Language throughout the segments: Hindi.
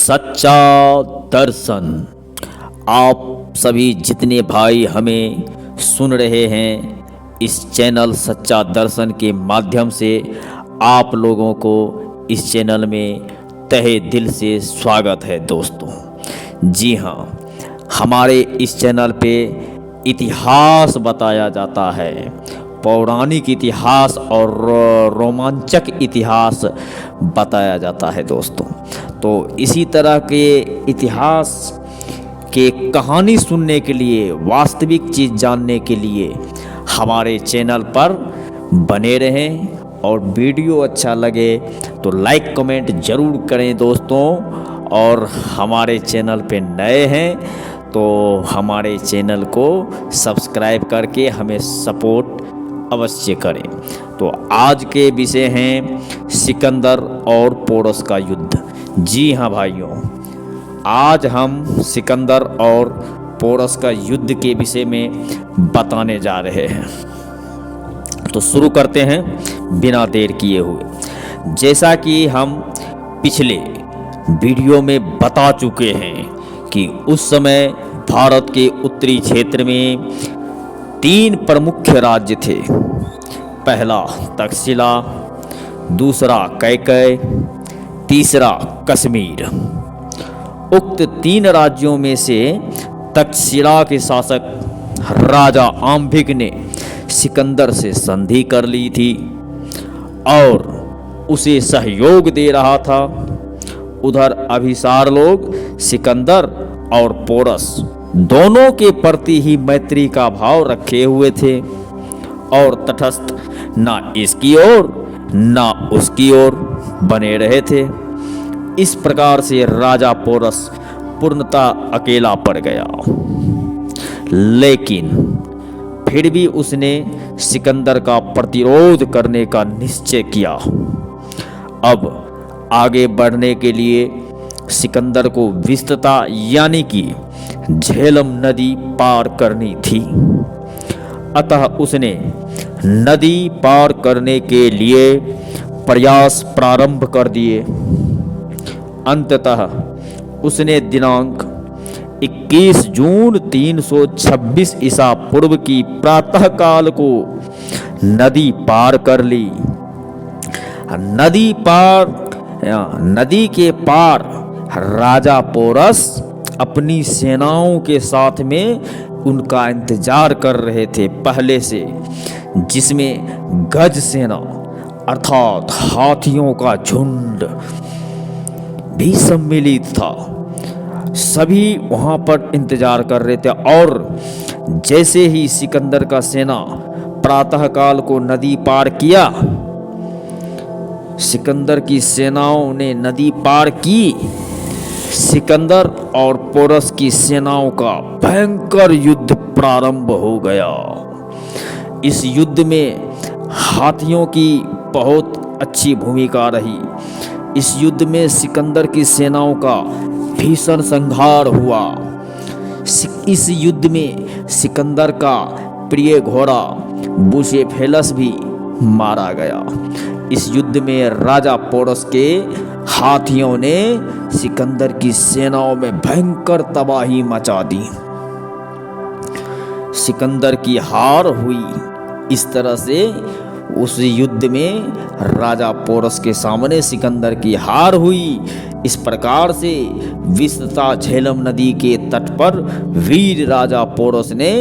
सच्चा दर्शन। आप सभी जितने भाई हमें सुन रहे हैं इस चैनल सच्चा दर्शन के माध्यम से, आप लोगों को इस चैनल में तहे दिल से स्वागत है दोस्तों। जी हाँ, हमारे इस चैनल पे इतिहास बताया जाता है, पौराणिक इतिहास और रोमांचक इतिहास बताया जाता है दोस्तों। तो इसी तरह के इतिहास के कहानी सुनने के लिए, वास्तविक चीज़ जानने के लिए हमारे चैनल पर बने रहें। और वीडियो अच्छा लगे तो लाइक कमेंट ज़रूर करें दोस्तों। और हमारे चैनल पे नए हैं तो हमारे चैनल को सब्सक्राइब करके हमें सपोर्ट अवश्य करें। तो आज के विषय हैं सिकंदर और पोरस का युद्ध। जी हाँ भाइयों, आज हम सिकंदर और पोरस का युद्ध के विषय में बताने जा रहे हैं। तो शुरू करते हैं बिना देर किए हुए। जैसा कि हम पिछले वीडियो में बता चुके हैं कि उस समय भारत के उत्तरी क्षेत्र में 3 प्रमुख राज्य थे। पहला तक्षशिला, दूसरा कैकय, तीसरा कश्मीर। उक्त 3 राज्यों में से तक्षशिला के शासक राजा आम्भिक ने सिकंदर से संधि कर ली थी और उसे सहयोग दे रहा था। उधर अभिसार लोग सिकंदर और पोरस दोनों के प्रति ही मैत्री का भाव रखे हुए थे और तटस्थ ना इसकी ओर ना उसकी ओर बने रहे थे। इस प्रकार से राजा पोरस पूर्णतः अकेला पड़ गया, लेकिन फिर भी उसने सिकंदर का प्रतिरोध करने का निश्चय किया। अब आगे बढ़ने के लिए सिकंदर को विस्तृता यानी कि झेलम नदी पार करनी थी। अतः उसने नदी पार करने के लिए प्रयास प्रारंभ कर दिए। अंततः उसने दिनांक 21 जून 326 ईसा पूर्व की प्रातःकाल को नदी पार कर ली। नदी के पार राजा पोरस अपनी सेनाओं के साथ में उनका इंतजार कर रहे थे पहले से, जिसमें गज सेना अर्थात हाथियों का झुंड भी सम्मिलित था। सभी वहां पर इंतजार कर रहे थे और जैसे ही सिकंदर का सेना प्रातःकाल को नदी पार किया, सिकंदर की सेनाओं ने नदी पार की। सिकंदर और पोरस की सेनाओं का भयंकर युद्ध प्रारंभ हो गया। इस युद्ध में हाथियों की बहुत अच्छी भूमिका रही। इस युद्ध में सिकंदर की सेनाओं का भीषण संहार हुआ। इस युद्ध में सिकंदर का प्रिय घोड़ा बुसेफेलस भी मारा गया। इस युद्ध में राजा पोरस के हाथियों ने सिकंदर की सेनाओं में भयंकर तबाही मचा दी। सिकंदर की हार हुई। इस तरह से उस युद्ध में राजा पोरस के सामने सिकंदर की हार हुई। इस प्रकार से विस्तृता झेलम नदी के तट पर वीर राजा पोरस ने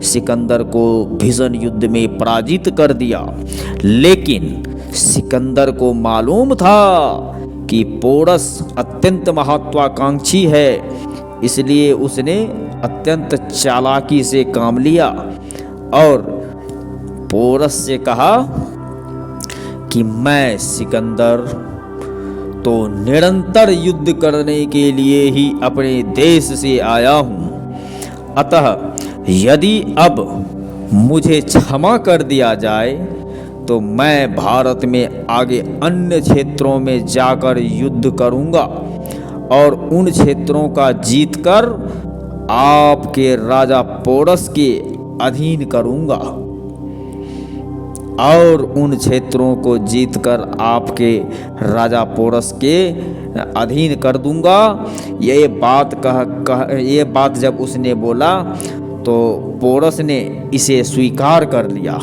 सिकंदर को भीषण युद्ध में पराजित कर दिया। लेकिन सिकंदर को मालूम था कि पोरस अत्यंत महत्वाकांक्षी है, इसलिए उसने अत्यंत चालाकी से काम लिया और पोरस से कहा कि मैं सिकंदर तो निरंतर युद्ध करने के लिए ही अपने देश से आया हूं। अतः यदि अब मुझे क्षमा कर दिया जाए तो मैं भारत में आगे अन्य क्षेत्रों में जाकर युद्ध करूंगा और उन क्षेत्रों का जीतकर आपके राजा पोरस के अधीन करूंगा। और उन क्षेत्रों को जीतकर आपके राजा पोरस के अधीन कर दूंगा। ये बात जब उसने बोला तो पोरस ने इसे स्वीकार कर लिया।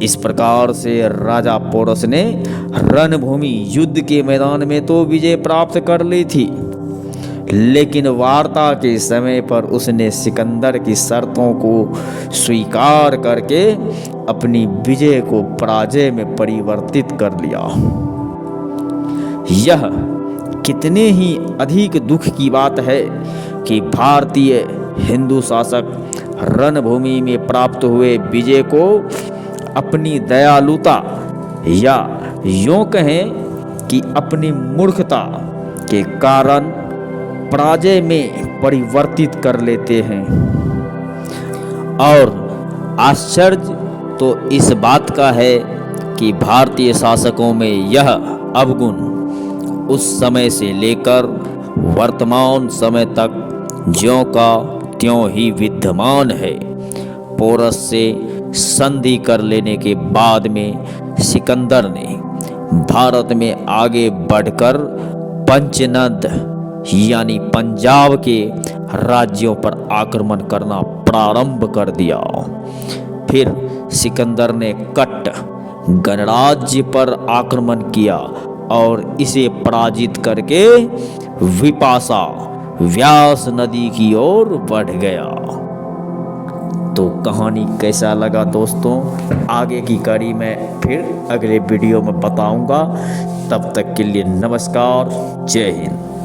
इस प्रकार से राजा पोरस ने रणभूमि युद्ध के मैदान में तो विजय प्राप्त कर ली थी, लेकिन वार्ता के समय पर उसने सिकंदर की शर्तों को स्वीकार करके अपनी विजय को पराजय में परिवर्तित कर लिया। यह कितने ही अधिक दुख की बात है कि भारतीय हिंदू शासक रणभूमि में प्राप्त हुए विजय को अपनी दयालुता या यूं कहें कि अपनी मूर्खता के कारण पराजय में परिवर्तित कर लेते हैं। और आश्चर्य तो इस बात का है कि भारतीय शासकों में यह अवगुण उस समय से लेकर वर्तमान समय तक ज्यों का त्यों ही विद्यमान है। पोरस से संधि कर लेने के बाद में सिकंदर ने भारत में आगे बढ़कर पंचनद यानी पंजाब के राज्यों पर आक्रमण करना प्रारंभ कर दिया। फिर सिकंदर ने कट गणराज्य पर आक्रमण किया और इसे पराजित करके विपाशा व्यास नदी की ओर बढ़ गया। तो कहानी कैसा लगा दोस्तों, आगे की कड़ी में फिर अगले वीडियो में बताऊंगा। तब तक के लिए नमस्कार, जय हिंद।